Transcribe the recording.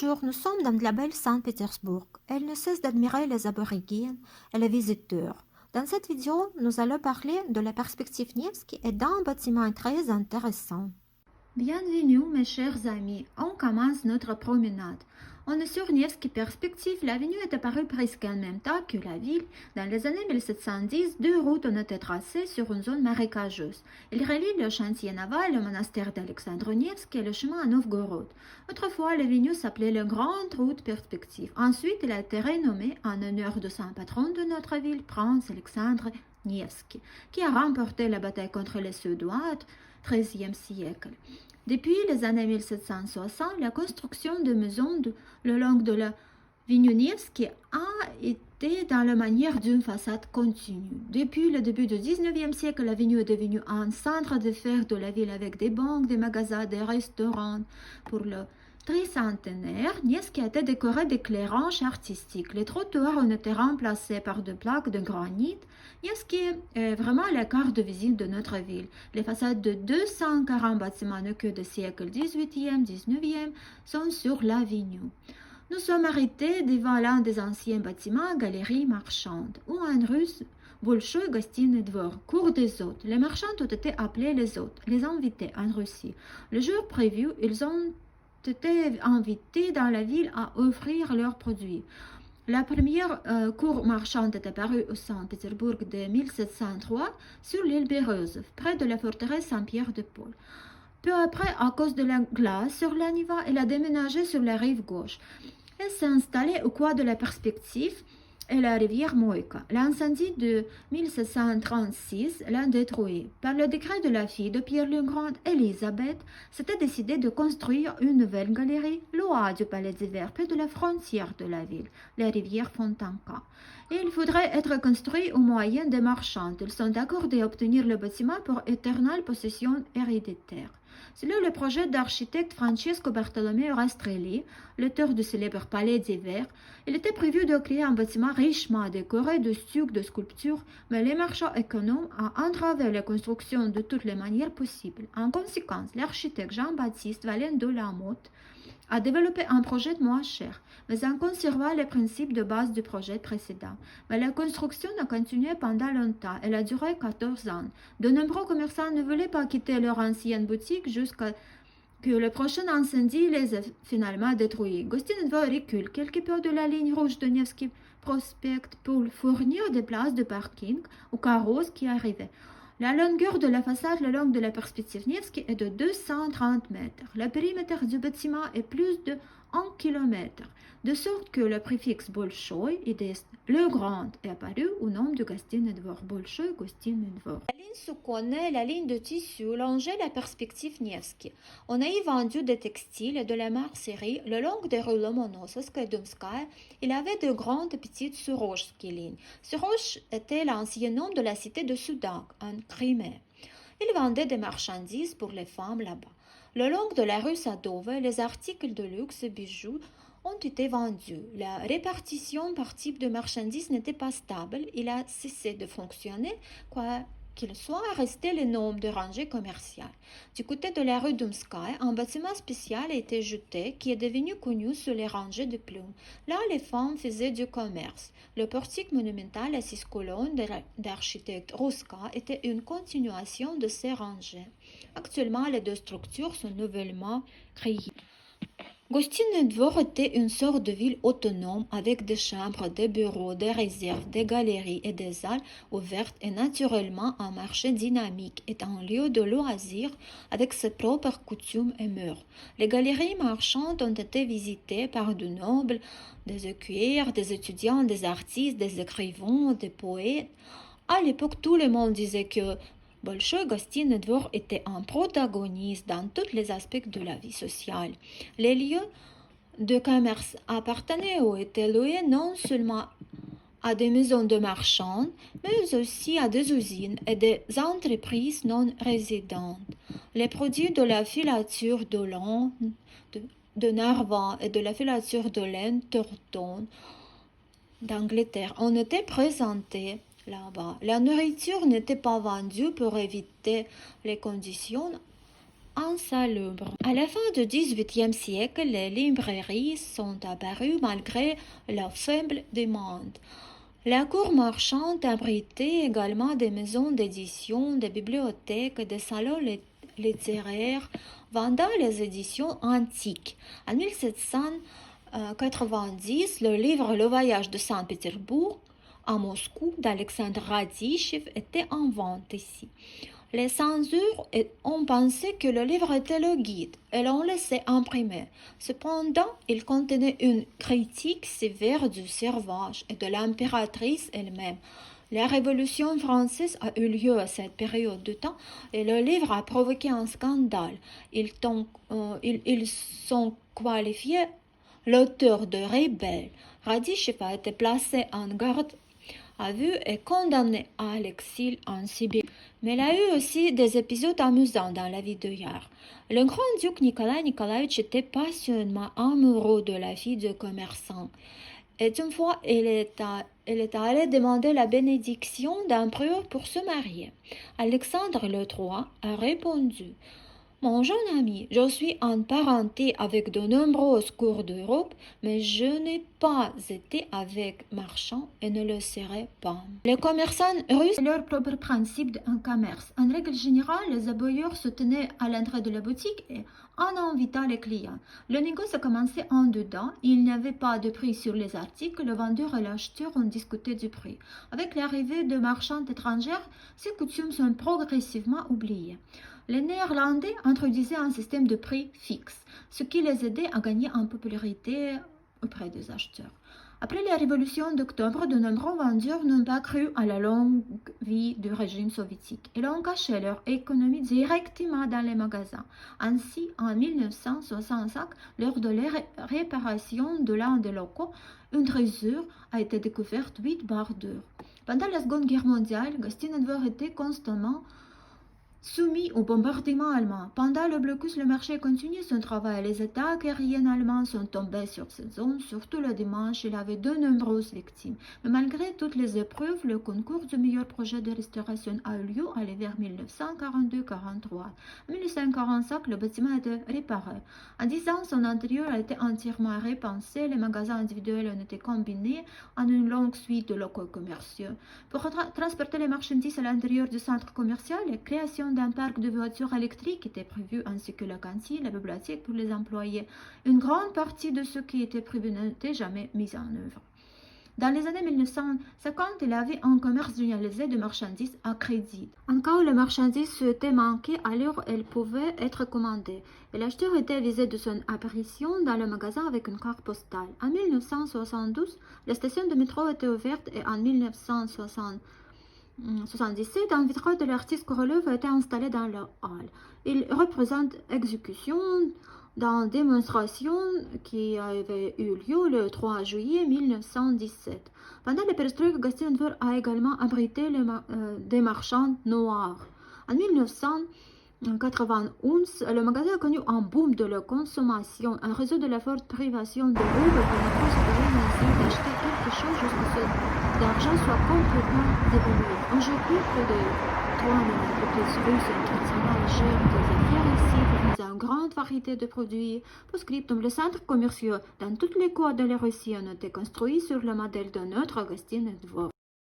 Bonjour, nous sommes dans la belle Saint-Pétersbourg. Elle ne cesse d'admirer les aborigènes et les visiteurs. Dans cette vidéo, nous allons parler de la perspective Nevsky et d'un bâtiment très intéressant. Bienvenue mes chers amis, on commence notre promenade. On est sur Nevsky Perspective, l'avenue est apparue presque en même temps que la ville. Dans les années 1710, deux routes ont été tracées sur une zone marécageuse. Elles relient le chantier naval, le monastère d'Alexandre Nevsky et le chemin à Novgorod. Autrefois, l'avenue s'appelait la Grande Route Perspective. Ensuite, elle a été renommée en honneur de saint patron de notre ville, Prince Alexandre Nevsky, qui a remporté la bataille contre les Suédois au XIIIe siècle. Depuis les années 1760, la construction de maisons le long de la Vignonevski a été dans la manière d'une façade continue. Depuis le début du XIXe siècle, l'avenue est devenue un centre d'affaires de la ville avec des banques, des magasins, des restaurants. Pour le tricentenaire, Nevsky a été décoré d'éclairages artistiques. Les trottoirs ont été remplacés par des plaques de granit. Nevsky est vraiment la carte de visite de notre ville. Les façades de 240 bâtiments de queue du siècle XVIIIe, XIXe sont sur l'avenue. Nous sommes arrêtés devant l'un des anciens bâtiments, galerie marchande, ou en russe, Bolchoï Gostinny Dvor, cours des hôtes. Les marchands ont été appelés les hôtes, les invités en Russie. Le jour prévu, ils ont été invités dans la ville à offrir leurs produits. La première cour marchande est apparue au Saint-Pétersbourg de 1703 sur l'île Béreuse, près de la forteresse Saint-Pierre-de-Paul. Peu après, à cause de la glace sur la Niva, elle a déménagé sur la rive gauche. Elle s'est installée au coin de la perspective et la rivière Moïka. L'incendie de 1736 l'a détruit. Par le décret de la fille de Pierre le Grand, Élisabeth, s'était décidé de construire une nouvelle galerie loin du palais d'hiver, près de la frontière de la ville, la rivière Fontanka. Et il faudrait être construit au moyen des marchands. Ils sont accordés à obtenir le bâtiment pour éternelle possession héréditaire. Selon le projet d'architecte Francesco Bartolomeo Rastrelli, l'auteur du célèbre palais d'hiver, il était prévu de créer un bâtiment richement décoré de stucs, de sculptures, mais les marchands économes ont entravé la construction de toutes les manières possibles. En conséquence, l'architecte Jean-Baptiste Valin de la Motte a développé un projet moins cher, mais en conservant les principes de base du projet précédent. Mais la construction a continué pendant longtemps. Elle a duré 14 ans. De nombreux commerçants ne voulaient pas quitter leur ancienne boutique jusqu'à que le prochain incendie les ait finalement détruits. Gostinny Dvor recule quelque peu de la ligne rouge de Nevsky Prospect pour fournir des places de parking aux carrosses qui arrivaient. La longueur de la façade le long de la perspective Nevsky est de 230 mètres. Le périmètre du bâtiment est plus de 1 km, de sorte que le préfixe Bolchoï, le grand, est apparu au nom de Gostinny Dvor. Bolchoï Gostinny Dvor. La ligne se connaît, la ligne de tissu longeait la perspective Nevsky. On a y vendu des textiles et de la mercerie le long des rues Lomonosovskaya et Domskaya. Il avait de grandes et petites Surojsky lignes. Suroch était l'ancien nom de la cité de Sudak, en Crimée. Il vendait des marchandises pour les femmes là-bas. Le long de la rue Sadova, les articles de luxe et bijoux ont été vendus. La répartition par type de marchandises n'était pas stable. Il a cessé de fonctionner, quoi qu'il soit resté le nombre de rangées commerciales. Du côté de la rue Domskaya, un bâtiment spécial a été jeté qui est devenu connu sous les rangées de plumes. Là, les femmes faisaient du commerce. Le portique monumental à 6 colonnes d'architecte Ruska était une continuation de ces rangées. Actuellement, les deux structures sont nouvellement créées. Gostinny Dvor était une sorte de ville autonome avec des chambres, des bureaux, des réserves, des galeries et des salles ouvertes et naturellement un marché dynamique et un lieu de loisirs avec ses propres coutumes et mœurs. Les galeries marchandes ont été visitées par de nobles, des écuyers, des étudiants, des artistes, des écrivains, des poètes. À l'époque, tout le monde disait que Bolchoï Gostinny Dvor était un protagoniste dans tous les aspects de la vie sociale. Les lieux de commerce appartenaient ou étaient loués non seulement à des maisons de marchands, mais aussi à des usines et des entreprises non résidentes. Les produits de la filature de laine de Narvan et de la filature de laine Thornton d'Angleterre ont été présentés là-bas. La nourriture n'était pas vendue pour éviter les conditions insalubres. À la fin du XVIIIe siècle, les librairies sont apparues malgré la faible demande. La cour marchande abritait également des maisons d'édition, des bibliothèques, des salons littéraires vendant les éditions antiques. En 1790, le livre Le voyage de Saint-Pétersbourg à Moscou d'Alexandre Radishev était en vente ici. Les censures ont pensé que le livre était le guide et l'ont laissé imprimer. Cependant, il contenait une critique sévère du servage et de l'impératrice elle-même. La Révolution française a eu lieu à cette période de temps et le livre a provoqué un scandale. Ils sont qualifiés l'auteur de rebelle. Radishev a été placé en garde à vue et condamné à l'exil en Sibérie. Mais il a eu aussi des épisodes amusants dans la vie de Yar. Le grand-duc Nicolas Nikolaïevitch était passionnément amoureux de la fille du commerçant. Et une fois, il est allé demander la bénédiction d'un prieur pour se marier. Alexandre III a répondu: Mon jeune ami, je suis en parenté avec de nombreuses cours d'Europe, mais je n'ai pas été avec marchands et ne le serai pas. Les commerçants russes ont leur propre principe d'un commerce. En règle générale, les aboyeurs se tenaient à l'entrée de la boutique et en invitant les clients. Le négoce a commencé en dedans, il n'y avait pas de prix sur les articles, le vendeur et l'acheteur ont discuté du prix. Avec l'arrivée de marchands étrangers, ces coutumes sont progressivement oubliées. Les Néerlandais introduisaient un système de prix fixe, ce qui les aidait à gagner en popularité auprès des acheteurs. Après la révolution d'octobre, de nombreux vendeurs n'ont pas cru à la longue vie du régime soviétique. Ils ont caché leur économie directement dans les magasins. Ainsi, en 1965, lors de la réparation de l'un des locaux, une trésure a été découverte 8 barres d'or. Pendant la Seconde Guerre mondiale, Gostinenburg était constamment soumis au bombardement allemand. Pendant le blocus, le marché continue son travail. Les attaques aériennes allemandes sont tombées sur cette zone, surtout le dimanche. Il y avait de nombreuses victimes. Mais malgré toutes les épreuves, le concours du meilleur projet de restauration a eu lieu vers 1942-43. En 1945, le bâtiment a été réparé. En 10 ans, son intérieur a été entièrement repensé. Les magasins individuels ont été combinés en une longue suite de locaux commerciaux. Pour transporter les marchandises à l'intérieur du centre commercial, la création d'un parc de voitures électriques était prévu, ainsi que la cantine, la bibliothèque pour les employés. Une grande partie de ce qui était prévu n'était jamais mis en œuvre. Dans les années 1950, il y avait un commerce généralisé de marchandises à crédit. En cas où les marchandises étaient manquées, alors elles pouvaient être commandées. Et l'acheteur était avisé de son apparition dans le magasin avec une carte postale. En 1972, la station de métro était ouverte et en 1977, un vitrail de l'artiste Korolev a été installé dans le hall. Il représente l'exécution d'une démonstration qui avait eu lieu le 3 juillet 1917. Pendant la perestroïka, Gostinenburg a également abrité des marchands noirs. En 1991, le magasin a connu un boom de la consommation, un réseau de la forte privation de roubles pour ne pas se permettre d'acheter quelque chose jusqu'à ce que l'argent soit complètement dévalué. Aujourd'hui, plus de 3 000 entreprises russes internationales gèrent des affaires ici, fournissant une grande variété de produits. Post-scriptum, les centres commerciaux dans toutes les cours de la Russie ont été construits sur le modèle de notre Gostinenburg.